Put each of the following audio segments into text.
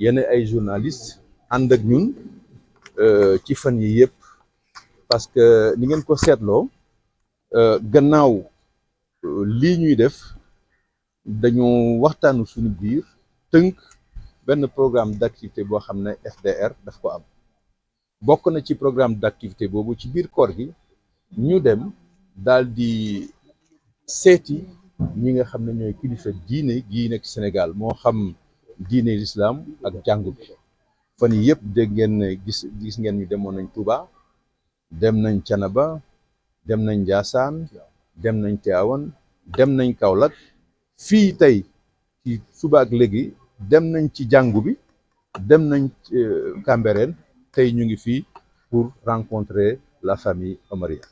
yéen ay journalistes ànd ak ñun ci fan yi yëpp parce que ni ngeen ko seetloo gannaaw lii ñuy def dañu waxtaanu suñu biir tënk benn programme d'activité boo xam ne FDR daf ko am bokk na ci programme d'activité boobu ci biir koor gi ñu dem daal di seeti ñi nga xam ne ñooy kilifa diine gii nekk Sénégal moo xam diine l'islam ak jàngu bi fan yi yëpp dégg ngeen ne gis ngeen ñu demoon nañ Touba dem nañ Canaba dem nañ Ndiassane dem nañ Tivaouane dem nañ Kaolack fii tey ci suba ak léegi dem nañ ci jàngu bi dem nañ Cambérène tey ñu ngi fii pour rencontrer la famille omarienne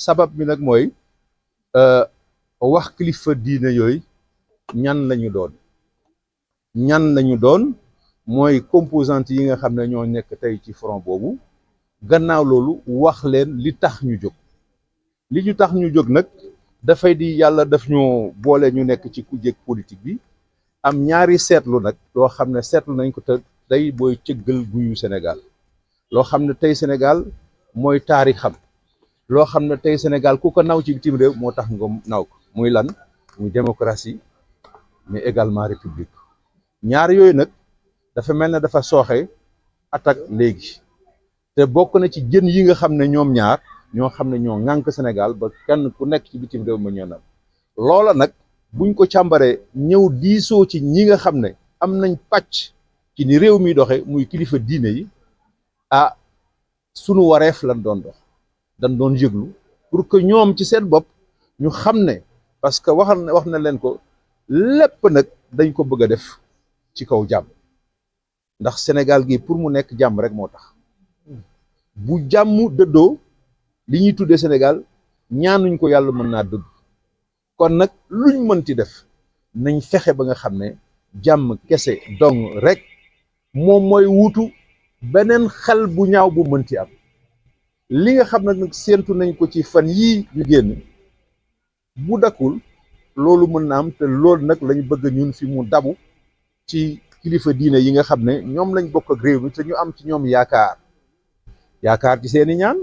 sabab bi nag mooy wax kilifa diine yooyu ñan lañu doon mooy composante yi nga xam ne ñoo nekk tey ci front boobu gannaaw loolu wax leen li tax ñu jóg li ñu tax ñu jóg nag dafay di yàlla daf ñu boole ñu nekk ci kujje politique bi am ñaari seetlu nag loo xam ne seetlu nañ ko te day booy cëggal guyu Sénégal loo xam ne tey Sénégal mooy taarixam loo xam ne tey Sénégal ku ko naw ci bitim réew moo tax nga naw ko muy lan muy démocratie mais également république ñaar yooyu nag dafa mel ne dafa sooxe attaque léegi te bokk na ci jën yi nga xam ne ñoom ñaar ñoo xam ne ñoo ŋànk Sénégal ba kenn ku nekk ci bitim réew ma ñoo nam loola nag buñ ko càmbaree ñëw diisoo ci ñi nga xam ne am nañ pàcc ci ni réew mi doxe muy kilifa diine yi sunu wareef lan doon dox dañ doon yëglu pour que ñoom ci seen bopp ñu xam ne parce que wax na leen ko lépp nag dañ ko bëgg a def ci kaw jàmm ndax Sénégal gi pour mu nekk jàmm rek moo tax bu jàmm dëddoo li ñuy tuddee Sénégal ñaanuñ ko yàlla mën naa dëdd kon nag luñ mënti def nañ fexe ba nga xam ne jàmm kese dong rek moom mooy wuutu beneen xel bu ñaaw bu mënti am li nga xam ne nag séentu nañ ko ci fan yii ñu génn bu dakkul loolu mën na am te loolu nag lañ bëgg ñun fi mu dabu ci kilifa diine yi nga xam ne ñoom lañ bokk ak réew mi te ñu am ci ñoom yaakaar ci seeni ñaan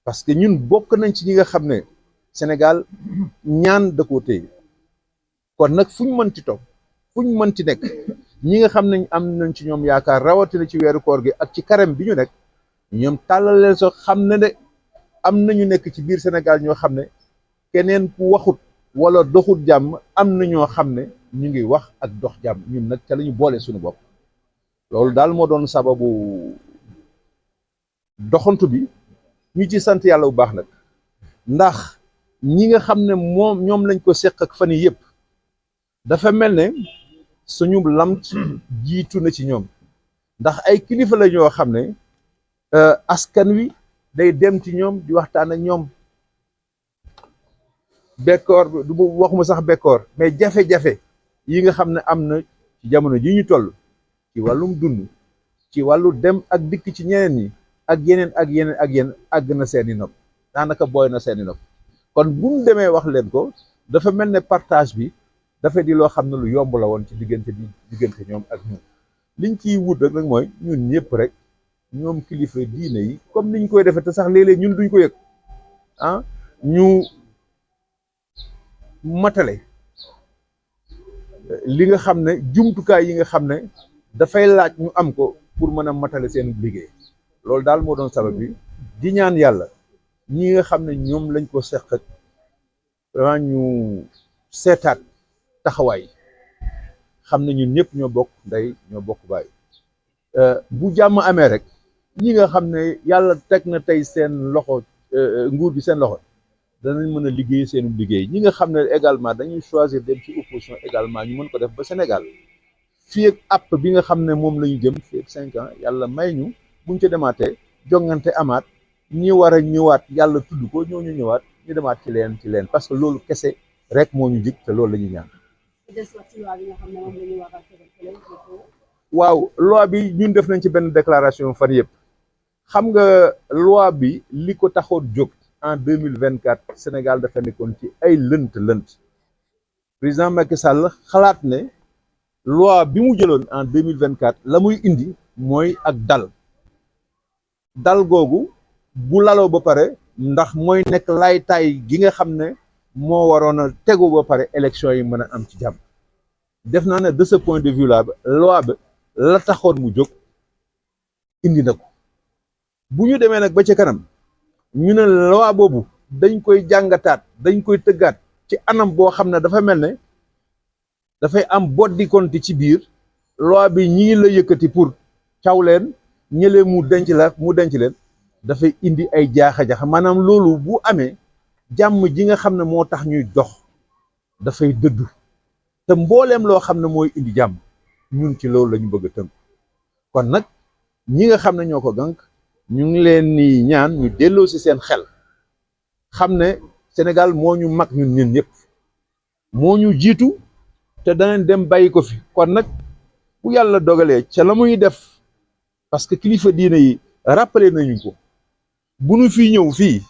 parce que ñun bokk nañ ci ñi nga xam ne Sénégal ñaan da koo téye kon nag fuñ mënti toog fuñ mënti nekk ñi nga xam ne am nañ ci ñoom yaakaar rawatina ci weeru koor gi ak ci carême bi ñu nekk ñoom tàllal leen so xam ne de am nañu nekk ci biir Sénégal ñoo xam ne keneen ku waxut wala doxut jàmm am na ñoo xam ne ñu ngi wax ak dox jàmm ñun nag ca la ñu boole suñu bopp loolu daal moo doon sababu doxantu bi ñu ci sant yàlla bu baax nag ndax ñi nga xam ne ñoom lañ ko seq ak fan yi yëpp dafa mel ne suñu lam jiitu na ci ñoom ndax ay kilifa la ñoo xam ne askan wi day dem ci ñoom di waxtaan ak ñoom bekkoor du waxuma sax bekkoor mais jafe-jafe yi nga xam ne am na ci jamono ji ñu toll ci wàllum dund ci wàllu dem ak dikk ci ñeneen ñi ak yeneen àgg na seeni nopp daanaka booy na seeni nopp kon bu mu demee wax leen ko dafa mel ne partage bi dafa di loo xam ne lu yomb la woon ci diggante ñoom ak ñun liñ ciy wut rek nag mooy ñun ñëpp rek ñoom kilifa diine yi comme niñ koy defee te sax léeg-léeg ñun duñ ko yëg ñu matale li nga xam ne jumtukaay yi nga xam ne dafay laaj ñu am ko pour mën a matale seen liggéey loolu daal moo doon sabab bi di ñaan yàlla ñi nga xam ne ñoom lañ ko seqat vraiment ñu seetaat taxawaay xam ne ñun ñëpp ñoo bokk ndey ñoo bokk baay bu jàmm amee rek ñi nga xam ne yàlla teg na tey seen loxo nguur gi seen loxo danañ mën a liggéey seenu liggéey ñi nga xam ne également dañuy choisir dem ci opposition également ñu mën ko def ba Sénégal fii ak app bi nga xam ne moom la ñu jëm fii ak 5 ans yàlla may ñu buñ ca demaatee jongante amaat ñi war a ñëwaat yàlla tudd ko ñooñu ñëwaat ñu demaat ci leen parce que loolu kese rek moo ñu jig te loolu la ñuy ñaan. waaw loi bi ñun def nañ ci benn déclaration fan yëpp xam nga loi bi li ko taxoon jóg en 2024 Sénégal dafa nekkoon ci ay lënt président Macky Sall xalaat ne loi bi mu jëloon en 2024 la muy indi mooy ak dal googu bu laloo ba pare ndax mooy nekk laytaay gi nga xam ne moo waroon a tegu ba pare élection yi mën a am ci jàmm def naa ne de ce point de vue là loi ba la taxoon mu jóg indi na ko bu ñu demee nag ba ca kanam ñu ne loi boobu dañ koy jàngataat dañ koy tëggaat ci anam boo xam ne dafa mel ne dafay am boddi konti ci biir loi bi ñii la yëkkati pour caw leen ñëlee mu denc leen dafay indi ay jaaxa-jaxa maanaam loolu bu amee jàmm ji nga xam ne moo tax ñuy dox dafay dëddu te mbooleem loo xam ne mooy indi jàmm ñun ci loolu la ñu bëgg a tënk kon nag ñi nga xam ne ñoo ko gànk ñu ngi leen ni ñaan ñu delloo si seen xel xam ne Sénégal moo ñu mag ñun ñëpp moo ñu jiitu te danañ dem bàyyi ko fi kon nag bu yàlla dogalee ca la muy def parce que kilifa diine yi rappelé nañu ko bu ñu fi ñëw fii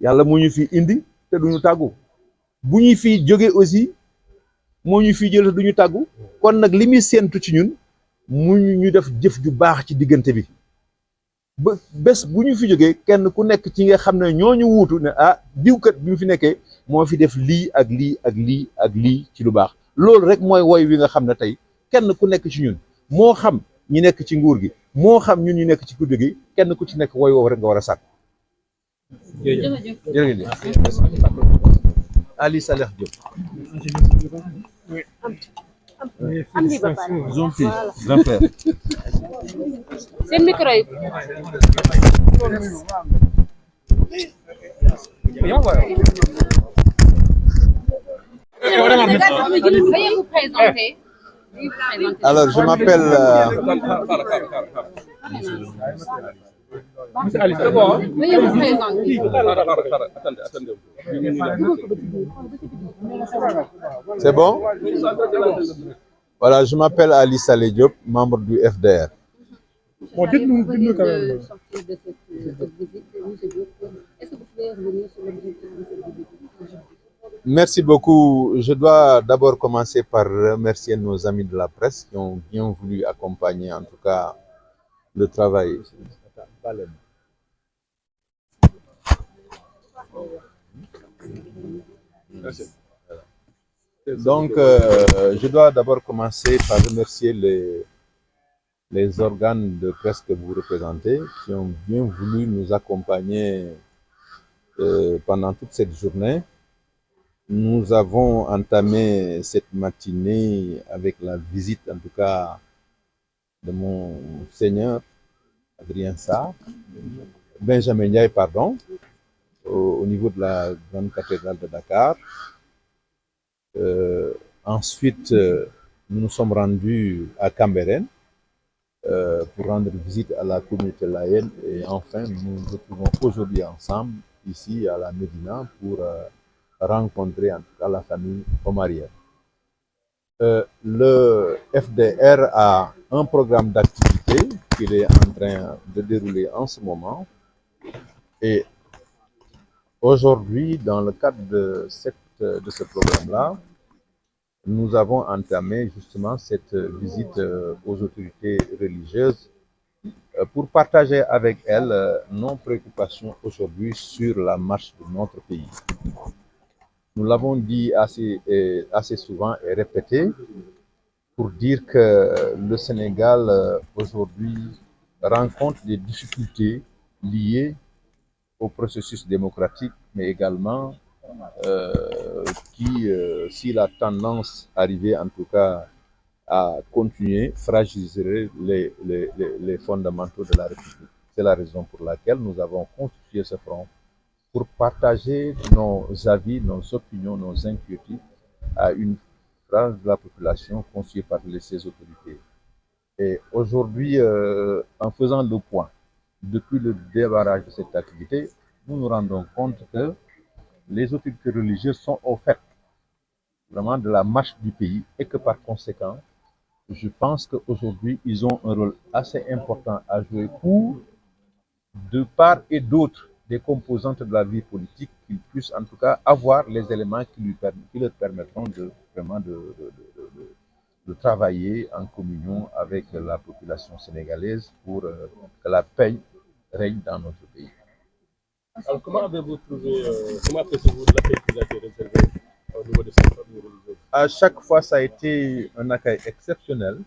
yàlla moo ñu fi indi te duñu tàggu bu ñu fi jóge aussi moo ñu fi jël te duñu tàggu kon nag li muy séentu ci ñun mu ñu def jëf ju baax ci diggante bi ba bés bu ñu fi jógee kenn ku nekk ci nga xam ne ñooñu wuutu ne ah diwkat bi mu fi nekkee moo fi def lii ak lii ak lii ak lii ci lu baax loolu rek mooy woy wi nga xam ne tey kenn ku nekk ci ñun moo xam ñi nekk ci nguur gi moo xam ñun ñu nekk ci kuddu gi kenn ku ci nekk woy woowu rek nga war a sàkk. jërëjëf Ali Saleh Diop. Grand frère. Seen micro yi. Veuillez vous présenter. Alors, je m'appelle... Veuillez vous présenter. C'est bon? Voilà, je m'appelle Ali Saleh Diop, membre du FDR. Bon, dites-nous quand même. Sortir de cette visite, monsieur Diop, est-ce que vous pouvez revenir sur l'objectif de cette visite? Merci beaucoup. Je dois d'abord commencer par remercier nos amis de la presse qui ont bien voulu accompagner en tout cas le travail. Donc, je dois d'abord commencer par remercier les organes de presse que vous représentez qui ont bien voulu nous accompagner pendant toute cette journée. Nous avons entamé cette matinée avec la visite, en tout cas, de mon seigneur Adrien Sarr, Benjamin Ndiaye, pardon, au niveau de la grande cathédrale de Dakar. Ensuite, nous nous sommes rendus à Cambérène pour rendre visite à la communauté laïenne et enfin, nous nous retrouvons aujourd'hui ensemble ici à la Médina pour rencontrer en tout cas la famille omarienne. Le FDR a un programme d'activité qu'il est en train de dérouler en ce moment et aujourd'hui, dans le cadre de ce programme-là, nous avons entamé justement cette visite aux autorités religieuses pour partager avec elles nos préoccupations aujourd'hui sur la marche de notre pays. Nous l'avons dit assez souvent et répété pour dire que le Sénégal aujourd'hui rencontre des difficultés liées au processus démocratique, mais également qui, si la tendance arrivait en tout cas à continuer, fragiliserait les fondamentaux de la République. C'est la raison pour laquelle nous avons constitué ce front pour partager nos avis, nos opinions, nos inquiétudes à une frange de la population conçue par ces autorités. Et aujourd'hui, en faisant le point, depuis le démarrage de cette activité, nous nous rendons compte que les autorités religieuses sont au fait vraiment de la marche du pays et que par conséquent, je pense qu'aujourd'hui, ils ont un rôle assez important à jouer pour, de part et d'autre, des composantes de la vie politique, qu'ils puissent en tout cas avoir les éléments qui leur permettront de vraiment de travailler en communion avec la population sénégalaise pour que la paix règne dans notre pays. Alors, comment appréciez-vous l'accueil qui a été réservé au niveau de cette famille religieuse? À chaque fois, ça a été un accueil exceptionnel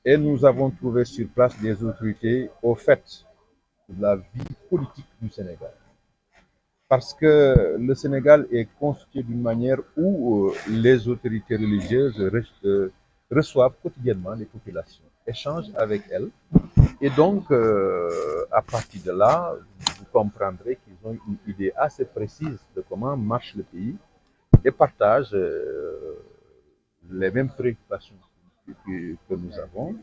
et nous avons trouvé sur place des autorités au fait de la vie politique du Sénégal. Parce que le Sénégal est constitué d'une manière où les autorités religieuses reçoivent quotidiennement les populations, échangent avec elles. Et donc, à partir de là, vous comprendrez qu'ils ont une idée assez précise de comment marche le pays et partagent les mêmes préoccupations que nous avons,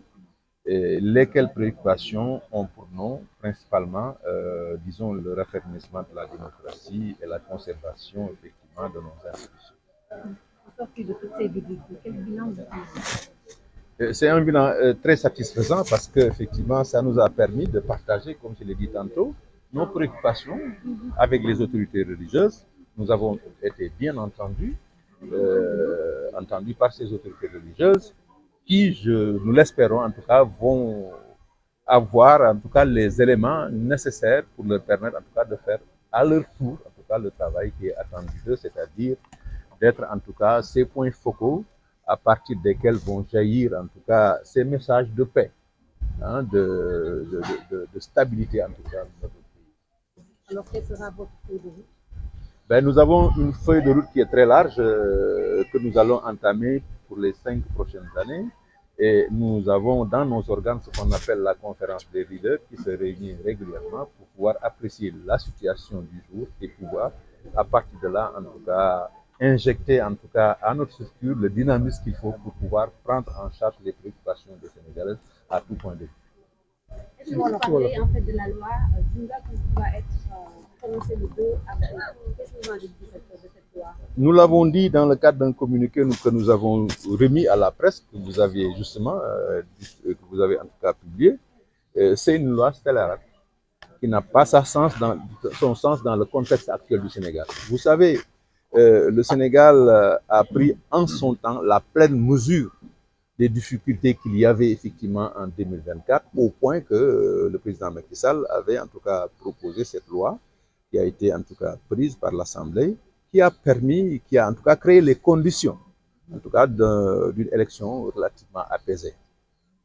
et lesquelles préoccupations ont pour nom principalement, disons, le raffermissement de la démocratie et la conservation effectivement de nos institutions. En sortie de toutes ces visites, quel bilan vous avez? C'est un bilan très satisfaisant parce qu'effectivement, ça nous a permis de partager, comme je l'ai dit tantôt, nos préoccupations avec les autorités religieuses. Nous avons été bien entendus par ces autorités religieuses qui, nous l'espérons en tout cas, vont avoir en tout cas les éléments nécessaires pour leur permettre en tout cas de faire à leur tour en tout cas le travail qui est attendu d'eux, c'est-à-dire d'être en tout cas ces points focaux à partir desquels vont jaillir en tout cas ces messages de paix, hein, de stabilité en tout cas dans notre pays. Alors, quelle sera votre feuille de route? Ben, nous avons une feuille de route qui est très large que nous allons entamer pour les 5 prochaines années. Et nous avons dans nos organes ce qu'on appelle la conférence des leaders qui se réunit régulièrement pour pouvoir apprécier la situation du jour et pouvoir, à partir de là, en tout cas, injecter en tout cas à notre structure le dynamisme qu'il faut pour pouvoir prendre en charge les préoccupations des Sénégalais à tout point de vue. Est-ce que vous parlez en fait de la loi Djinga qui va être prononcée le 2 avril? Qu'est-ce que vous en dites de cette loi? Nous l'avons dit dans le cadre d'un communiqué que nous avons remis à la presse, que vous aviez justement, que vous avez en tout cas publié. C'est une loi scélérate qui n'a pas son sens dans le contexte actuel du Sénégal. Vous savez, le Sénégal a pris en son temps la pleine mesure des difficultés qu'il y avait effectivement en 2024, au point que le président Macky Sall avait en tout cas proposé cette loi, qui a été en tout cas prise par l'Assemblée, qui a en tout cas créé les conditions, en tout cas d'une élection relativement apaisée.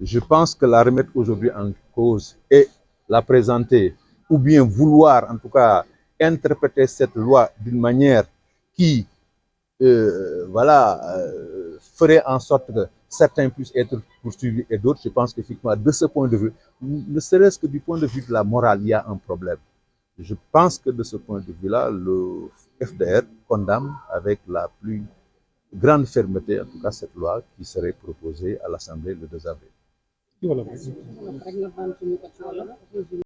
Je pense que la remettre aujourd'hui en cause et la présenter, ou bien vouloir en tout cas interpréter cette loi d'une manière qui ferait en sorte que certains puissent être poursuivis et d'autres, je pense qu'effectivement, de ce point de vue, ne serait-ce que du point de vue de la morale, il y a un problème. Je pense que de ce point de vue-là, le FDR condamne avec la plus grande fermeté, en tout cas, cette loi qui serait proposée à l'Assemblée le 2 avril.